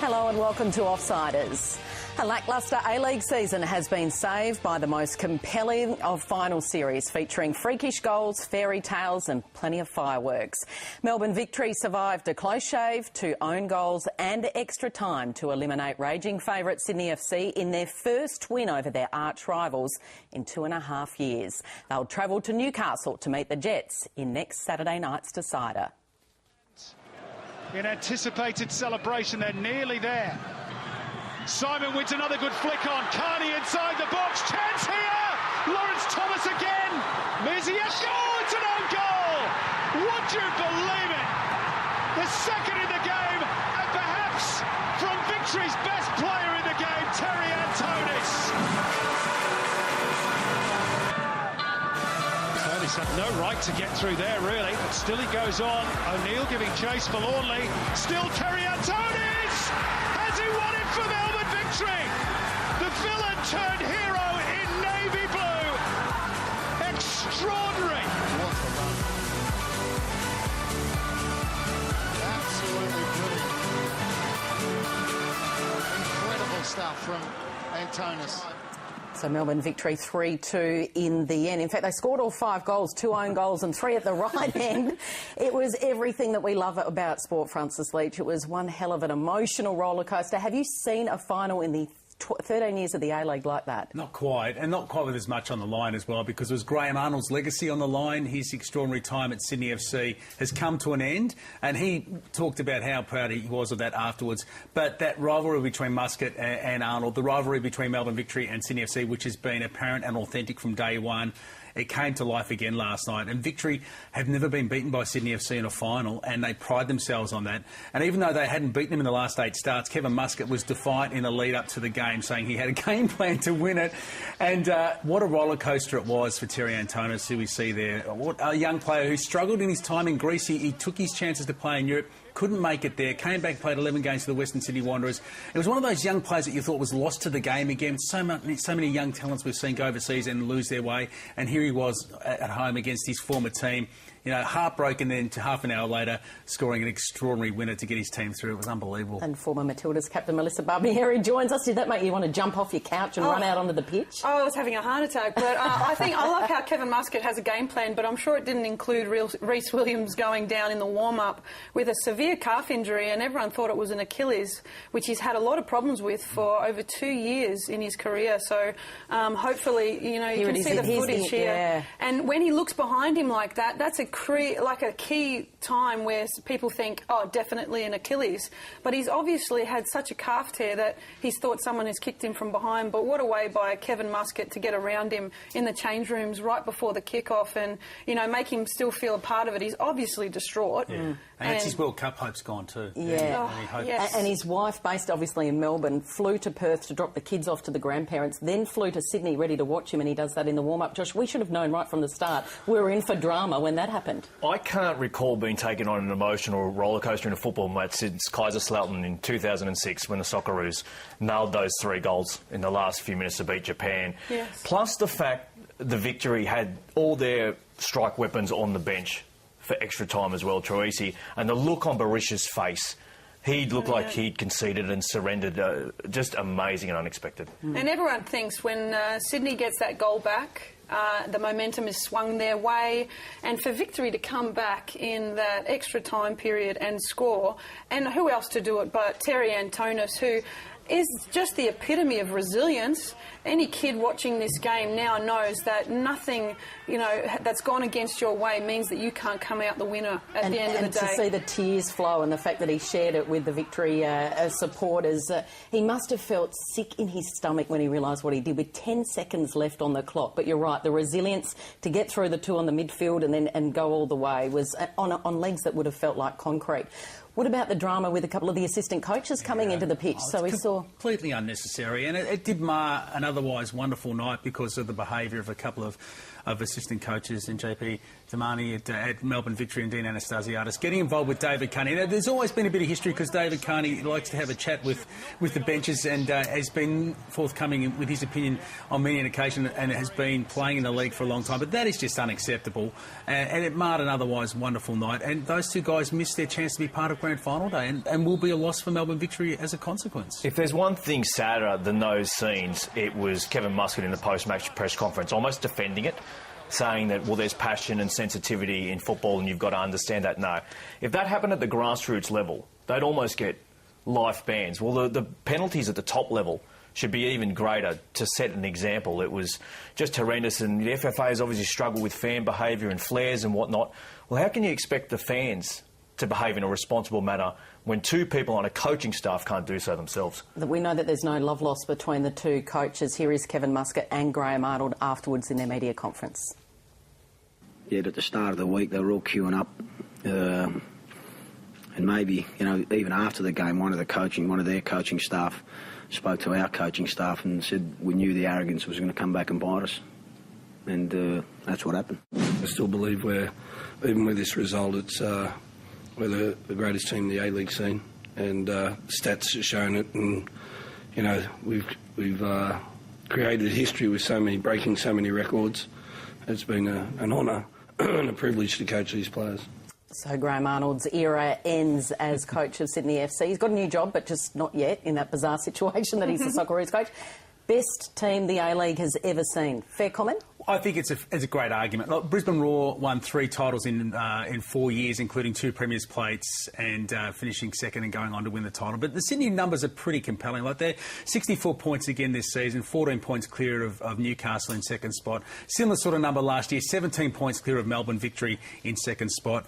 Hello and welcome to Offsiders. A lacklustre A-League season has been saved by the most compelling of final series, featuring freakish goals, fairy tales and plenty of fireworks. Melbourne Victory survived a close shave, 2 own goals and extra time to eliminate raging favourite Sydney FC in their first win over their arch rivals in 2.5 years. They'll travel to Newcastle to meet the Jets in next Saturday night's decider. In anticipated celebration, they're nearly there. Simon wins another good flick on. Carney inside the box. Chance here. Lawrence Thomas again. Mizia. Oh, it's an own goal. Would you believe it? The second in the game, and perhaps from Victory's best player in the game, Terry Antonis. Antonis had no right to get through there, really, but still he goes on. O'Neill giving chase forlornly. Still Terry Antonis. Has he won it for Melbourne Victory? The villain turned hero in navy blue. Extraordinary. What a run. Absolutely brilliant. Incredible stuff from Antonis. So Melbourne Victory 3-2 in the end. In fact, they scored all 5 goals, 2 own goals and 3 at the right end. It was everything that we love about sport, Francis Leach. It was one hell of an emotional rollercoaster. Have you seen a final in the 13 years of the A-League like that? Not quite, and not quite with as much on the line as well, because it was Graham Arnold's legacy on the line. His extraordinary time at Sydney FC has come to an end, and he talked about how proud he was of that afterwards. But that rivalry between Muscat and Arnold, the rivalry between Melbourne Victory and Sydney FC, which has been apparent and authentic from day one, it came to life again last night. And Victory have never been beaten by Sydney FC in a final, and they pride themselves on that. And even though they hadn't beaten them in the last 8 starts, Kevin Muscat was defiant in the lead-up to the game, saying he had a game plan to win it. And what a roller coaster it was for Terry Antonis, who we see there. What a young player who struggled in his time in Greece. He took his chances to play in Europe, couldn't make it there, came back, played 11 games for the Western Sydney Wanderers. It was one of those young players that you thought was lost to the game again. So many young talents we've seen go overseas and lose their way. And here he was at home against his former team. You know, heartbroken, then to half an hour later, scoring an extraordinary winner to get his team through. It was unbelievable. And former Matildas captain Melissa Barbieri joins us. Did that make you want to jump off your couch and run out onto the pitch? Oh, I was having a heart attack. But I love how Kevin Muscat has a game plan, but I'm sure it didn't include Rhys Williams going down in the warm-up with a severe calf injury, and everyone thought it was an Achilles, which he's had a lot of problems with for over 2 years in his career. So hopefully, you know, you can see the footage here. Yeah. And when he looks behind him like that, that's a key time where people think, oh, definitely an Achilles. But he's obviously had such a calf tear that he's thought someone has kicked him from behind. But what a way by Kevin Muscat to get around him in the change rooms right before the kick-off and, you know, make him still feel a part of it. He's obviously distraught. Yeah. And that's his World Cup hope's gone too. Yeah. Yes. And his wife, based obviously in Melbourne, flew to Perth to drop the kids off to the grandparents, then flew to Sydney ready to watch him, and he does that in the warm-up. Josh, we should have known right from the start we were in for drama when that happened. I can't recall being taken on an emotional rollercoaster in a football match since Kaiserslautern in 2006 when the Socceroos nailed those 3 goals in the last few minutes to beat Japan. Yes. Plus the fact the Victory had all their strike weapons on the bench for extra time as well, Troisi, and the look on Berisha's face. He looked like he'd conceded and surrendered. Just amazing and unexpected. And everyone thinks when Sydney gets that goal back, the momentum is swung their way, and for Victory to come back in that extra time period and score, and who else to do it but Terry Antonis, who is just the epitome of resilience. Any kid watching this game now knows that nothing, you know, that's gone against your way means that you can't come out the winner at the end of the day. And to see the tears flow and the fact that he shared it with the Victory supporters, he must have felt sick in his stomach when he realised what he did with 10 seconds left on the clock. But you're right, the resilience to get through the 2 on the midfield and go all the way was on legs that would have felt like concrete. What about the drama with a couple of the assistant coaches coming into the pitch? So we saw completely unnecessary, and it did mar an otherwise wonderful night because of the behaviour of a couple of assistant coaches and JP Damani at Melbourne Victory and Dean Anastasiadis getting involved with David Carney. Now, there's always been a bit of history because David Carney likes to have a chat with the benches and has been forthcoming with his opinion on many an occasion and has been playing in the league for a long time. But that is just unacceptable, and it marred an otherwise wonderful night. And those 2 guys missed their chance to be part of grand final day and will be a loss for Melbourne Victory as a consequence. If there's one thing sadder than those scenes, it was Kevin Muscat in the post-match press conference almost defending it, saying that, well, there's passion and sensitivity in football and you've got to understand that. No. If that happened at the grassroots level, they'd almost get life bans. Well, the penalties at the top level should be even greater to set an example. It was just horrendous, and the FFA has obviously struggled with fan behaviour and flares and whatnot. Well, how can you expect the fans to behave in a responsible manner when two people on a coaching staff can't do so themselves? We know that there's no love lost between the two coaches. Here is Kevin Muscat and Graham Arnold afterwards in their media conference. Yeah, at the start of the week they were all queuing up. And maybe, you know, even after the game, one of their coaching staff spoke to our coaching staff and said we knew the arrogance was going to come back and bite us. And that's what happened. I still believe even with this result, we're the greatest team in the A-League scene, and stats have shown it. And you know, we've created history with breaking so many records. It's been an honour and a privilege to coach these players. So Graham Arnold's era ends as coach of Sydney FC. He's got a new job, but just not yet in that bizarre situation that he's the Socceroos coach. Best team the A-League has ever seen. Fair comment? I think it's a great argument. Like, Brisbane Roar won 3 titles in 4 years, including 2 Premier's plates, and finishing second and going on to win the title. But the Sydney numbers are pretty compelling. Like, they're 64 points again this season, 14 points clear of Newcastle in second spot. Similar sort of number last year, 17 points clear of Melbourne Victory in second spot.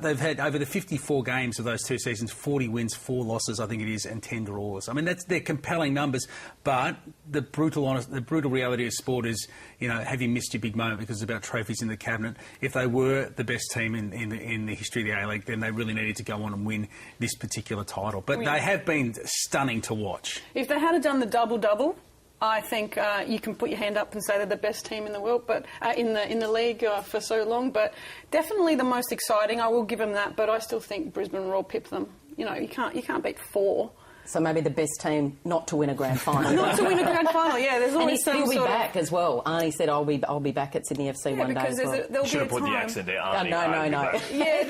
They've had, over the 54 games of those 2 seasons, 40 wins, 4 losses, I think it is, and 10 draws. I mean, they're compelling numbers, but the brutal reality of sport is, you know, have you missed your big moment because it's about trophies in the cabinet? If they were the best team in the history of the A-League, then they really needed to go on and win this particular title. But they have been stunning to watch. If they had done the double-double, I think you can put your hand up and say they're the best team in the world, but in the league for so long. But definitely the most exciting. I will give them that, but I still think Brisbane Roar pipped them. You know, you can't beat 4. So maybe the best team not to win a grand final. Not to win a grand final, yeah. There's always and he'll be back as well. Arnie said, I'll be back at Sydney FC one day as well. Should have put the accent there, Arnie. No. Yeah,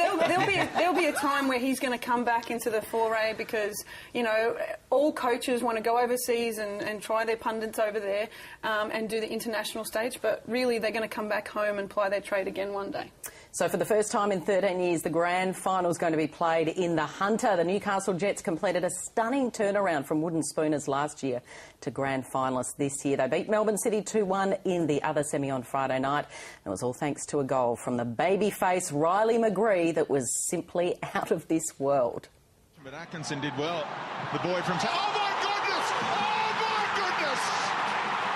there'll be a time where he's going to come back into the foray because, you know, all coaches want to go overseas and try their pundits over there and do the international stage, but really they're going to come back home and ply their trade again one day. So for the first time in 13 years, the grand final is going to be played in the Hunter. The Newcastle Jets completed a stunning turnaround from wooden spooners last year to grand finalists this year. They beat Melbourne City 2-1 in the other semi on Friday night. It was all thanks to a goal from the babyface Riley McGree that was simply out of this world. But Atkinson did well. The boy from... Oh, my goodness! Oh, my goodness!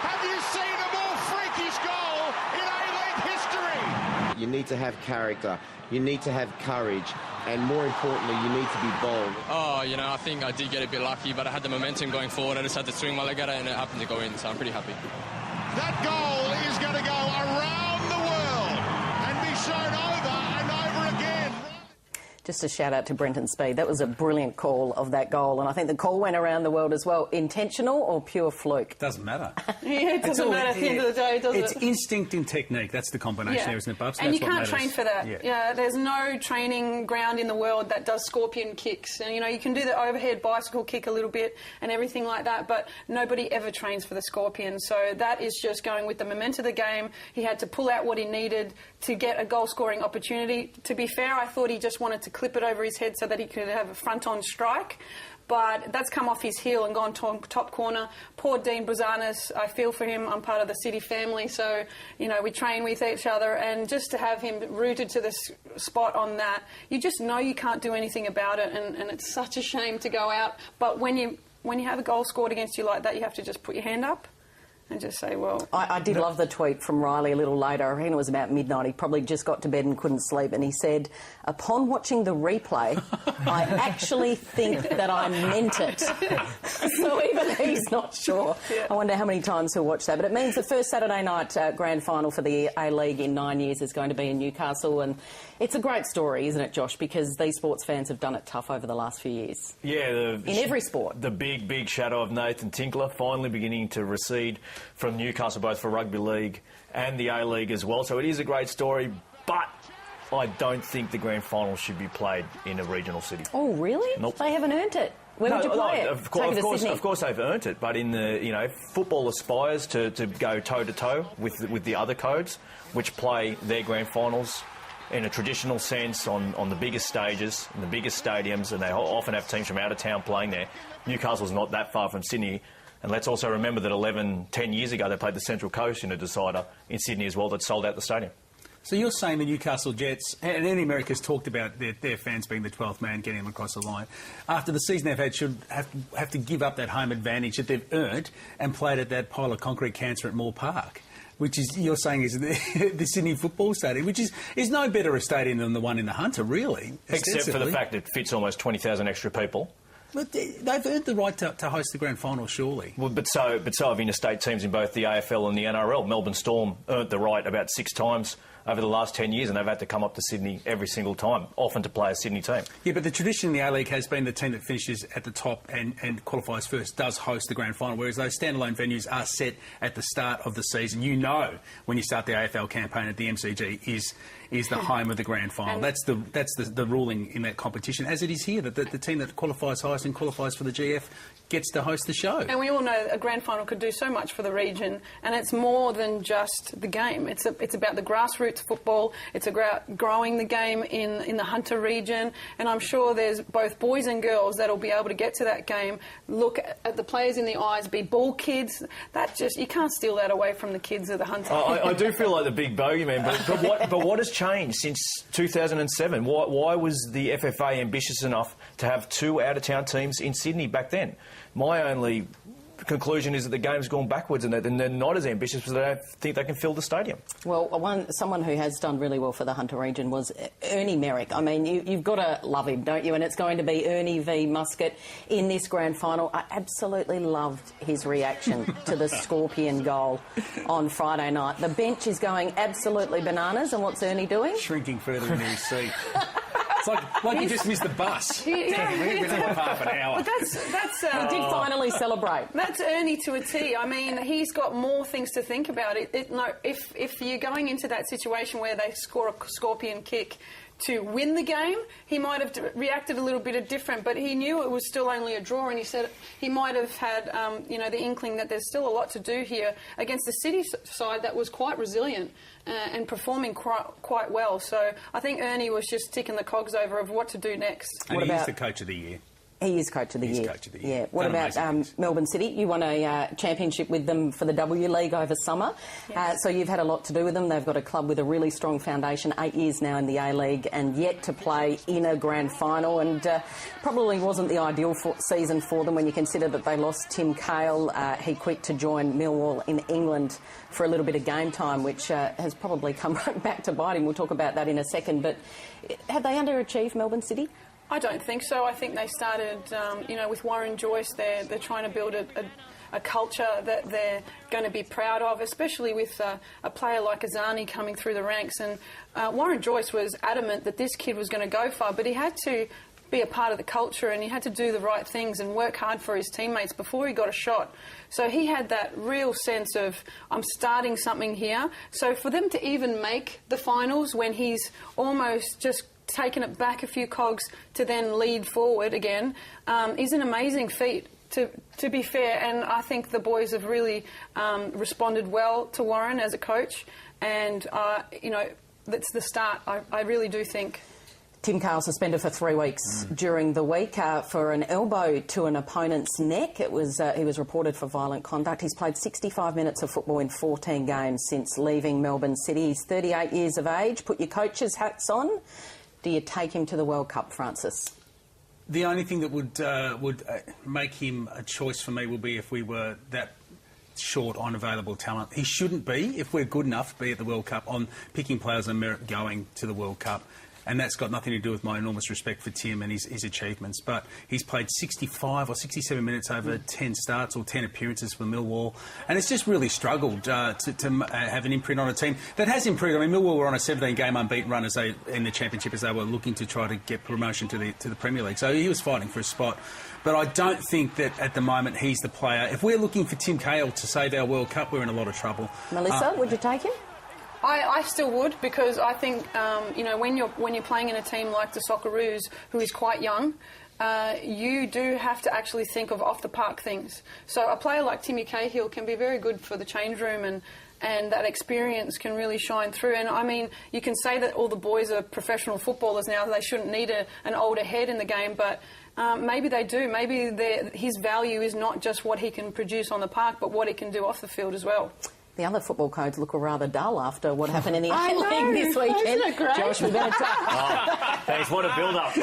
Have you seen a more freakish goal in A-League history? You need to have character, you need to have courage, and more importantly, you need to be bold. Oh, you know, I think I did get a bit lucky, but I had the momentum going forward. I just had to swing my leg at it, and it happened to go in, so I'm pretty happy. That goal is going to go around the world and be shown over and over again. Just a shout out to Brenton Speed. That was a brilliant call of that goal, and I think the call went around the world as well. Intentional or pure fluke? Doesn't matter. Yeah, it doesn't matter at the end of the day, does it? It's instinct and technique. That's the combination there, isn't it, Bubs? And that's you can't train for that. Yeah, there's no training ground in the world that does scorpion kicks. And, you know, you can do the overhead bicycle kick a little bit and everything like that, but nobody ever trains for the scorpion. So that is just going with the momentum of the game. He had to pull out what he needed to get a goal-scoring opportunity. To be fair, I thought he just wanted to clip it over his head so that he could have a front-on strike. But that's come off his heel and gone top corner. Poor Dean Brazanis, I feel for him. I'm part of the City family, so, you know, we train with each other. And just to have him rooted to this spot on that, you just know you can't do anything about it, and it's such a shame to go out. But when you have a goal scored against you like that, you have to just put your hand up and just say, well... I did love the tweet from Riley a little later. I reckon it was about midnight. He probably just got to bed and couldn't sleep. And he said, upon watching the replay, I actually think that I meant it. So even he's not sure. Yeah. I wonder how many times he'll watch that. But it means the first Saturday night grand final for the A-League in 9 years is going to be in Newcastle. And it's a great story, isn't it, Josh? Because these sports fans have done it tough over the last few years. Yeah. In every sport. The big shadow of Nathan Tinkler finally beginning to recede from Newcastle, both for Rugby League and the A-League as well. So it is a great story, but I don't think the grand final should be played in a regional city. Oh, really? Nope. They haven't earned it. Where would you play it? Of course they've earned it, but in the football aspires to go toe to toe with the other codes, which play their grand finals in a traditional sense on the biggest stages, in the biggest stadiums, and they often have teams from out of town playing there. Newcastle's not that far from Sydney. And let's also remember that 10 years ago, they played the Central Coast in a decider in Sydney as well that sold out the stadium. So you're saying the Newcastle Jets, and America's talked about their fans being the 12th man getting them across the line, after the season they've had should have to give up that home advantage that they've earned and played at that pile of concrete cancer at Moore Park, which is, you're saying, is the Sydney Football Stadium, which is no better a stadium than the one in the Hunter, really. Except for the fact that it fits almost 20,000 extra people. But they've earned the right to host the grand final, surely. Well, but so have interstate teams in both the AFL and the NRL. Melbourne Storm earned the right about 6 times over the last 10 years, and they've had to come up to Sydney every single time, often to play a Sydney team. Yeah, but the tradition in the A-League has been the team that finishes at the top and qualifies first does host the grand final, whereas those standalone venues are set at the start of the season. You know when you start the AFL campaign at the MCG is the home of the grand final. That's the ruling in that competition, as it is here, that the team that qualifies highest and qualifies for the GF gets to host the show. And we all know a grand final could do so much for the region, and it's more than just the game. It's about the grassroots football. It's about growing the game in the Hunter region, and I'm sure there's both boys and girls that'll be able to get to that game, look at the players in the eyes, be ball kids. You can't steal that away from the kids of the Hunter. I do feel like the big bogeyman, but what has changed since 2007? Why was the FFA ambitious enough to have 2 out-of-town teams in Sydney back then? My only conclusion is that the game's gone backwards and they're not as ambitious because they don't think they can fill the stadium. Well, someone who has done really well for the Hunter region was Ernie Merrick. I mean, you've got to love him, don't you? And it's going to be Ernie v Muscat in this grand final. I absolutely loved his reaction to the Scorpion goal on Friday night. The bench is going absolutely bananas, and what's Ernie doing? Shrinking further into his seat. It's like he just missed the bus. Yeah. We're going to have half an hour. But that's he did finally celebrate. That's Ernie to a T. I mean, he's got more things to think about. If you're going into that situation where they score a scorpion kick to win the game, he might have reacted a little bit different, but he knew it was still only a draw, and he said he might have had the inkling that there's still a lot to do here against the City side that was quite resilient and performing quite well. So I think Ernie was just ticking the cogs over of what to do next. And he's the coach of the year. He is coach of the year. Coach of the year. Yeah. What about Melbourne City? You won a championship with them for the W League over summer. Yes. So you've had a lot to do with them. They've got a club with a really strong foundation, 8 years now in the A-League, and yet to play in a grand final. And probably wasn't the ideal season for them when you consider that they lost Tim Cahill. He quit to join Millwall in England for a little bit of game time, which has probably come right back to bite him. We'll talk about that in a second. But have they underachieved, Melbourne City? I don't think so. I think they started, with Warren Joyce. They're trying to build a culture that they're going to be proud of, especially with a player like Azani coming through the ranks. And Warren Joyce was adamant that this kid was going to go far, but he had to be a part of the culture and he had to do the right things and work hard for his teammates before he got a shot. So he had that real sense of, I'm starting something here. So for them to even make the finals when he's almost just taken it back a few cogs to then lead forward again is an amazing feat, to be fair. And I think the boys have really responded well to Warren as a coach. And, that's the start, I really do think. Tim Cahill suspended for 3 weeks during the week for an elbow to an opponent's neck. He was reported for violent conduct. He's played 65 minutes of football in 14 games since leaving Melbourne City. He's 38 years of age. Put your coach's hats on. Do you take him to the World Cup, Francis? The only thing that would make him a choice for me will be if we were that short on available talent. He shouldn't be, if we're good enough, be at the World Cup on picking players on merit going to the World Cup. And that's got nothing to do with my enormous respect for Tim and his achievements. But he's played 65 or 67 minutes over 10 starts or 10 appearances for Millwall. And it's just really struggled to have an imprint on a team that has improved. I mean, Millwall were on a 17-game unbeaten run in the Championship as they were looking to try to get promotion to the Premier League. So he was fighting for a spot. But I don't think that at the moment he's the player. If we're looking for Tim Cahill to save our World Cup, we're in a lot of trouble. Melissa, would you take him? I still would, because I think when you're playing in a team like the Socceroos, who is quite young, you do have to actually think of off-the-park things. So a player like Timmy Cahill can be very good for the change room, and that experience can really shine through. And, I mean, you can say that all the boys are professional footballers now, they shouldn't need an older head in the game, but maybe they do. Maybe his value is not just what he can produce on the park, but what he can do off the field as well. The other football codes look rather dull after what happened in the A-League this weekend. Isn't it great? Josh, we better talk. Thanks, what a build-up.